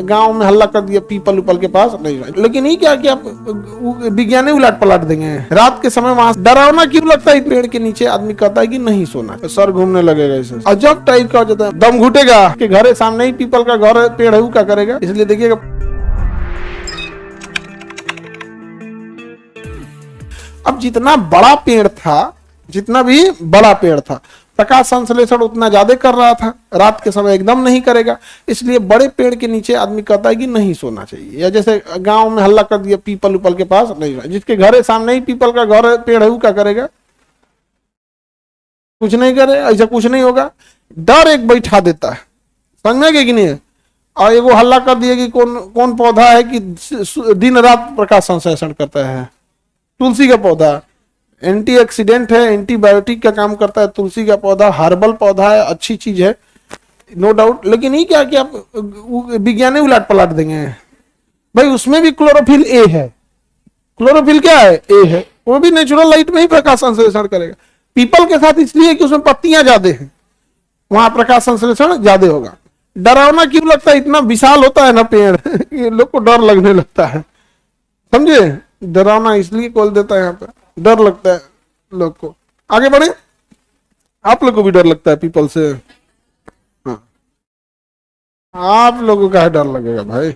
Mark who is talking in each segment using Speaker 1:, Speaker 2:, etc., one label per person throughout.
Speaker 1: गांव में हल्ला कर दिया पीपल उपल के पास नहीं, लेकिन ये क्या कि आप विज्ञान उलट पलट देंगे। रात के समय वहां डरावना क्यों लगता है? पेड़ के नीचे आदमी कहता है कि नहीं सोना, सर घूमने लगेगा, ऐसे अजब टाइप का हो जाता है, दम घुटेगा कि घर सामने ही पीपल का घर पेड़ है, क्या करेगा? इसलिए देखिएगा अब जितना बड़ा पेड़ था, जितना भी बड़ा पेड़ था, प्रकाश संश्लेषण उतना ज्यादा कर रहा था, रात के समय एकदम नहीं करेगा। इसलिए बड़े पेड़ के नीचे आदमी कहता है कि नहीं सोना चाहिए। या जैसे गांव में हल्ला कर दिया पीपल उपल के पास नहीं, जिसके घर सामने ही पीपल का घर पेड़ है, वो क्या करेगा? कुछ नहीं करे, ऐसा कुछ नहीं होगा। डर एक बैठा देता है, समझ में कि नहीं? और एगो हल्ला कर दिया कि कौन कौन पौधा है कि दिन रात प्रकाश संश्लेषण करता है? तुलसी का पौधा एंटीऑक्सीडेंट है, एंटीबायोटिक का काम करता है। तुलसी का पौधा हर्बल पौधा है, अच्छी चीज है, नो डाउट। लेकिन ये क्या कि आप विज्ञान उलट पलट देंगे भाई, उसमें भी क्लोरोफिल ए है। क्लोरोफिल क्या है? ए है, वो भी नेचुरल लाइट में ही प्रकाश संश्लेषण करेगा। पीपल के साथ इसलिए कि उसमें पत्तियां ज्यादा हैं, वहां प्रकाश संश्लेषण ज्यादा होगा। डरावना क्यों लगता है? इतना विशाल होता है ना पेड़ कि लोग को डर लगने लगता है, समझे? डरावना इसलिए खोल देता है, यहाँ पे डर लगता है लोग को। आगे बढ़े, आप लोग को भी डर लगता है पीपल से? हाँ, आप लोगों का डर लगेगा भाई,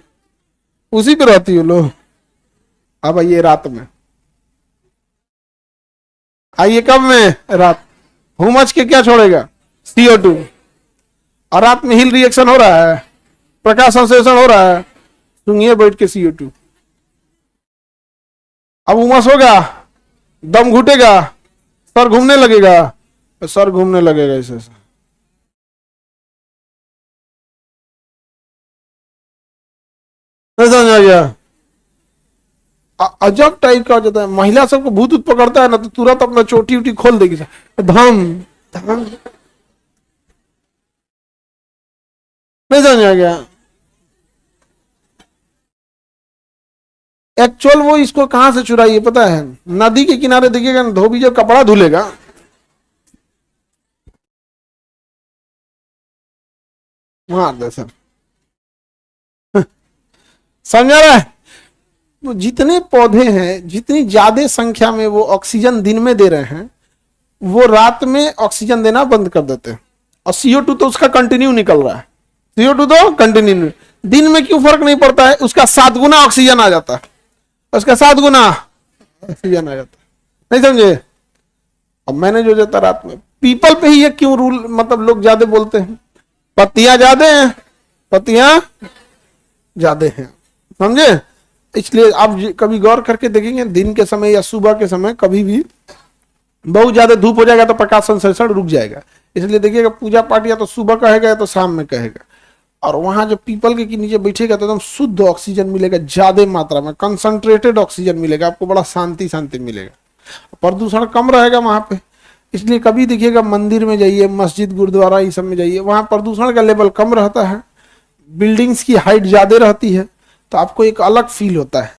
Speaker 1: उसी पे रहती हो लोग। अब आइए रात में, आइए कब में? रात। हुमस के क्या छोड़ेगा? CO2। और रात में हिल रिएक्शन हो रहा है, प्रकाश संश्लेषण हो रहा है, सुनिए बैठ के CO2। अब उमस होगा, दम घुटेगा, सर घूमने लगेगा, सर घूमने लगेगा ऐसे। समझ आ गया? अजब टाइप का हो जाता है। महिला सबको भूत उत पकड़ता है ना, तो तुरंत अपना चोटी उटी खोल देगी, धम धम। नहीं समझ आ गया? एक्चुअल वो इसको कहां से चुराई है पता है? नदी के किनारे देखिएगा, धोबी जब कपड़ा धुलेगा, वहां सर समझा रहा है? तो जितने पौधे हैं, जितनी ज्यादा संख्या में वो ऑक्सीजन दिन में दे रहे हैं, वो रात में ऑक्सीजन देना बंद कर देते हैं। और CO2 तो उसका कंटिन्यू निकल रहा है, CO2 तो कंटिन्यू। दिन में क्यों फर्क नहीं पड़ता है? उसका 7 गुना ऑक्सीजन आ जाता है, उसका 7 गुना ऑक्सीजन आ जाता है, नहीं समझे? अब मैंने जो देता रात में, पीपल पे ही ये क्यों रूल, मतलब लोग ज्यादा बोलते हैं, पत्तियां ज्यादा हैं, पत्तियां ज्यादा हैं, समझे? इसलिए आप कभी गौर करके देखेंगे, दिन के समय या सुबह के समय कभी भी बहुत ज्यादा धूप हो जाएगा तो प्रकाश संश्लेषण रुक जाएगा। इसलिए देखिएगा पूजा पाठ या तो सुबह कहेगा या तो शाम में कहेगा। और वहां जो पीपल के नीचे बैठेगा तो एकदम शुद्ध ऑक्सीजन मिलेगा, ज्यादा मात्रा में कंसंट्रेटेड ऑक्सीजन मिलेगा, आपको बड़ा शांति शांति मिलेगा, प्रदूषण कम रहेगा वहां पे। इसलिए कभी देखिएगा मंदिर में जाइए, मस्जिद गुरुद्वारा ये सब में जाइए, वहां प्रदूषण का लेवल कम रहता है, बिल्डिंग्स की हाइट ज्यादा रहती है, तो आपको एक अलग फील होता है।